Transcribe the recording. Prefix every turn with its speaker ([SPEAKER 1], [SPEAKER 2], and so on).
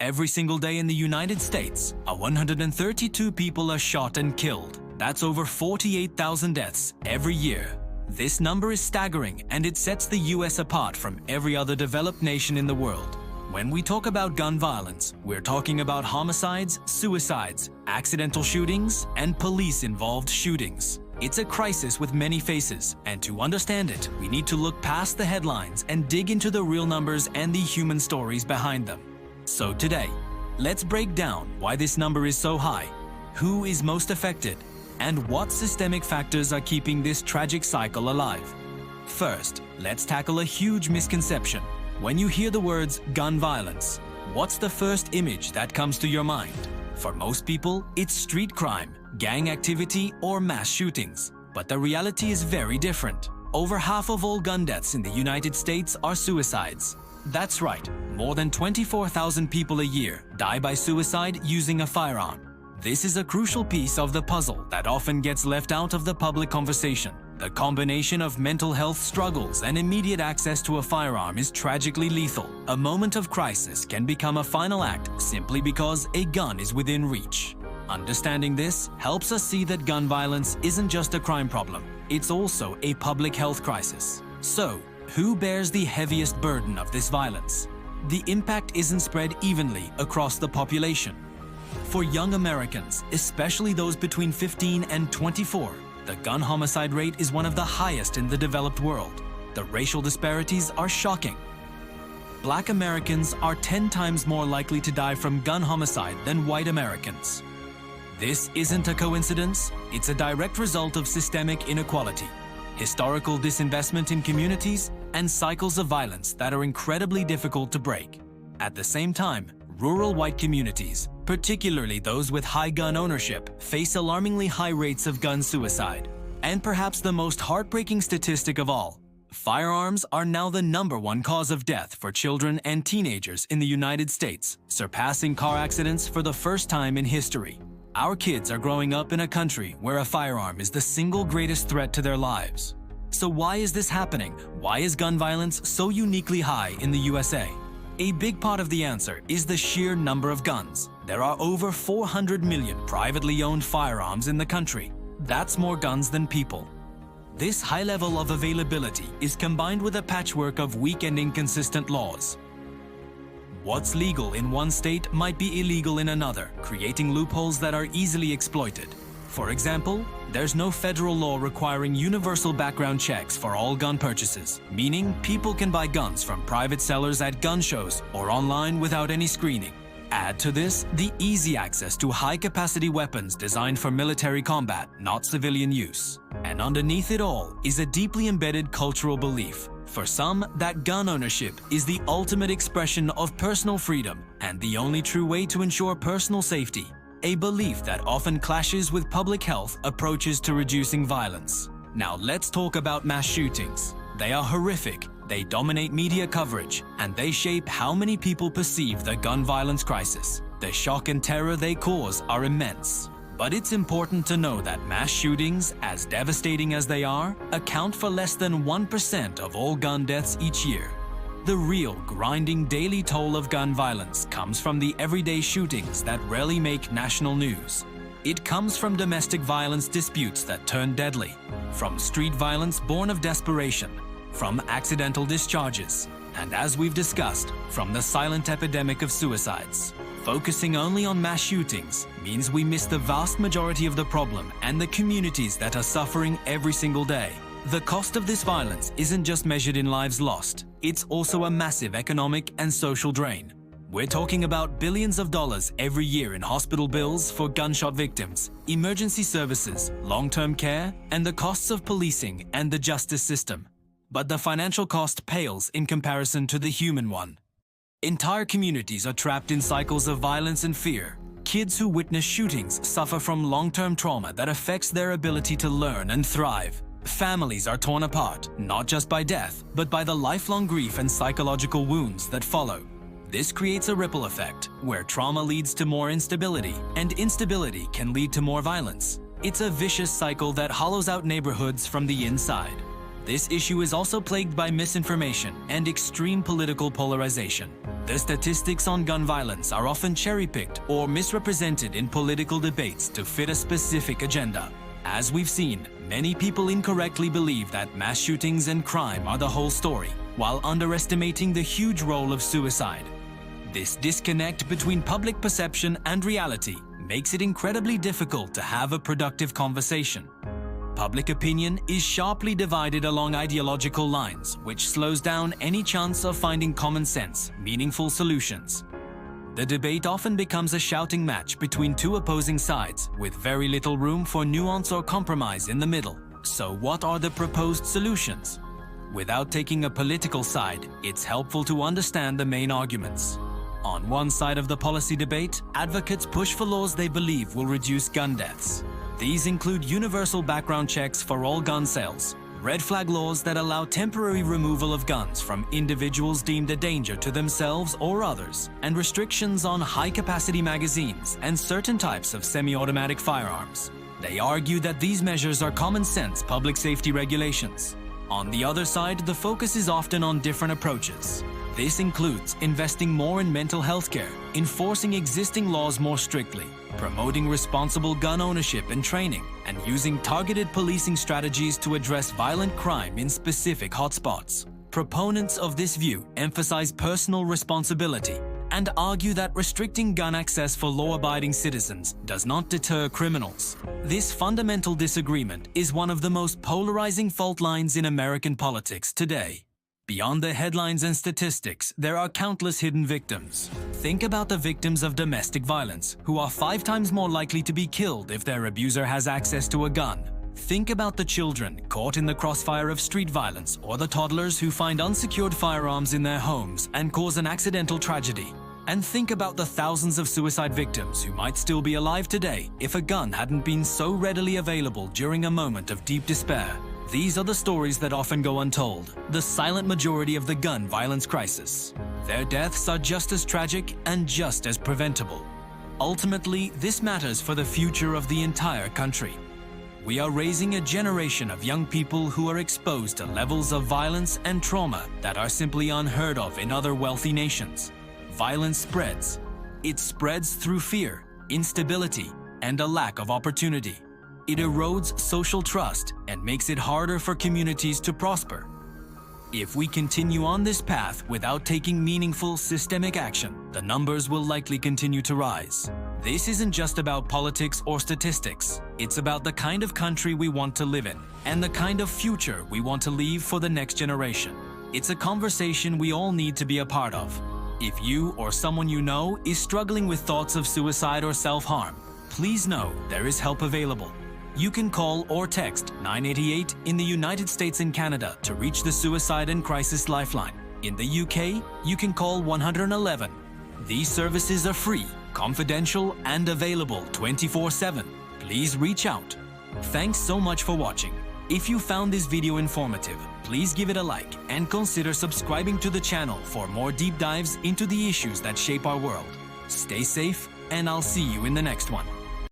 [SPEAKER 1] Every single day in the United States, 132 people are shot and killed. That's over 48,000 deaths every year. This number is staggering, and it sets the US apart from every other developed nation in the world. When we talk about gun violence, we're talking about homicides, suicides, accidental shootings, and police-involved shootings. It's a crisis with many faces, and to understand it, we need to look past the headlines and dig into the real numbers and the human stories behind them. So today, let's break down why this number is so high, who is most affected, and what systemic factors are keeping this tragic cycle alive. First, let's tackle a huge misconception. When you hear the words gun violence, what's the first image that comes to your mind? For most people, it's street crime, gang activity, or mass shootings. But the reality is very different. Over half of all gun deaths in the United States are suicides. That's right, more than 24,000 people a year die by suicide using a firearm. This is a crucial piece of the puzzle that often gets left out of the public conversation. The combination of mental health struggles and immediate access to a firearm is tragically lethal. A moment of crisis can become a final act simply because a gun is within reach. Understanding this helps us see that gun violence isn't just a crime problem, it's also a public health crisis. So, who bears the heaviest burden of this violence? The impact isn't spread evenly across the population. For young Americans, especially those between 15 and 24, the gun homicide rate is one of the highest in the developed world. The racial disparities are shocking. Black Americans are 10 times more likely to die from gun homicide than white Americans. This isn't a coincidence, it's a direct result of systemic inequality, historical disinvestment in communities, and cycles of violence that are incredibly difficult to break. At the same time, rural white communities, particularly those with high gun ownership, face alarmingly high rates of gun suicide. And perhaps the most heartbreaking statistic of all, firearms are now the #1 cause of death for children and teenagers in the United States, surpassing car accidents for the first time in history. Our kids are growing up in a country where a firearm is the single greatest threat to their lives. So why is this happening? Why is gun violence so uniquely high in the USA? A big part of the answer is the sheer number of guns. There are over 400 million privately owned firearms in the country. That's more guns than people. This high level of availability is combined with a patchwork of weak and inconsistent laws. What's legal in one state might be illegal in another, creating loopholes that are easily exploited. For example, there's no federal law requiring universal background checks for all gun purchases, meaning people can buy guns from private sellers at gun shows or online without any screening. Add to this the easy access to high-capacity weapons designed for military combat, not civilian use. And underneath it all is a deeply embedded cultural belief. For some, that gun ownership is the ultimate expression of personal freedom and the only true way to ensure personal safety. A belief that often clashes with public health approaches to reducing violence. Now let's talk about mass shootings. They are horrific, they dominate media coverage, and they shape how many people perceive the gun violence crisis. The shock and terror they cause are immense. But it's important to know that mass shootings, as devastating as they are, account for less than 1% of all gun deaths each year. The real, grinding daily toll of gun violence comes from the everyday shootings that rarely make national news. It comes from domestic violence disputes that turn deadly, from street violence born of desperation, from accidental discharges, and as we've discussed, from the silent epidemic of suicides. Focusing only on mass shootings means we miss the vast majority of the problem and the communities that are suffering every single day. The cost of this violence isn't just measured in lives lost, it's also a massive economic and social drain. We're talking about billions of dollars every year in hospital bills for gunshot victims, emergency services, long-term care, and the costs of policing and the justice system. But the financial cost pales in comparison to the human one. Entire communities are trapped in cycles of violence and fear. Kids who witness shootings suffer from long-term trauma that affects their ability to learn and thrive. Families are torn apart, not just by death, but by the lifelong grief and psychological wounds that follow. This creates a ripple effect, where trauma leads to more instability, and instability can lead to more violence. It's a vicious cycle that hollows out neighborhoods from the inside. This issue is also plagued by misinformation and extreme political polarization. The statistics on gun violence are often cherry-picked or misrepresented in political debates to fit a specific agenda. As we've seen, many people incorrectly believe that mass shootings and crime are the whole story, while underestimating the huge role of suicide. This disconnect between public perception and reality makes it incredibly difficult to have a productive conversation. Public opinion is sharply divided along ideological lines, which slows down any chance of finding common sense, meaningful solutions. The debate often becomes a shouting match between two opposing sides, with very little room for nuance or compromise in the middle. So what are the proposed solutions? Without taking a political side, it's helpful to understand the main arguments. On one side of the policy debate, advocates push for laws they believe will reduce gun deaths. These include universal background checks for all gun sales, red flag laws that allow temporary removal of guns from individuals deemed a danger to themselves or others, and restrictions on high-capacity magazines and certain types of semi-automatic firearms. They argue that these measures are common-sense public safety regulations. On the other side, the focus is often on different approaches. This includes investing more in mental health care, enforcing existing laws more strictly, promoting responsible gun ownership and training, and using targeted policing strategies to address violent crime in specific hotspots. Proponents of this view emphasize personal responsibility and argue that restricting gun access for law-abiding citizens does not deter criminals. This fundamental disagreement is one of the most polarizing fault lines in American politics today. Beyond the headlines and statistics, there are countless hidden victims. Think about the victims of domestic violence, who are 5 times more likely to be killed if their abuser has access to a gun. Think about the children caught in the crossfire of street violence, or the toddlers who find unsecured firearms in their homes and cause an accidental tragedy. And think about the thousands of suicide victims who might still be alive today if a gun hadn't been so readily available during a moment of deep despair. These are the stories that often go untold, the silent majority of the gun violence crisis. Their deaths are just as tragic and just as preventable. Ultimately, this matters for the future of the entire country. We are raising a generation of young people who are exposed to levels of violence and trauma that are simply unheard of in other wealthy nations. Violence spreads. It spreads through fear, instability, and a lack of opportunity. It erodes social trust and makes it harder for communities to prosper. If we continue on this path without taking meaningful, systemic action, the numbers will likely continue to rise. This isn't just about politics or statistics. It's about the kind of country we want to live in and the kind of future we want to leave for the next generation. It's a conversation we all need to be a part of. If you or someone you know is struggling with thoughts of suicide or self-harm, please know there is help available. You can call or text 988 in the United States and Canada to reach the Suicide and Crisis Lifeline. In the UK, you can call 111. These services are free, confidential, and available 24/7. Please reach out. Thanks so much for watching. If you found this video informative, please give it a like and consider subscribing to the channel for more deep dives into the issues that shape our world. Stay safe, and I'll see you in the next one.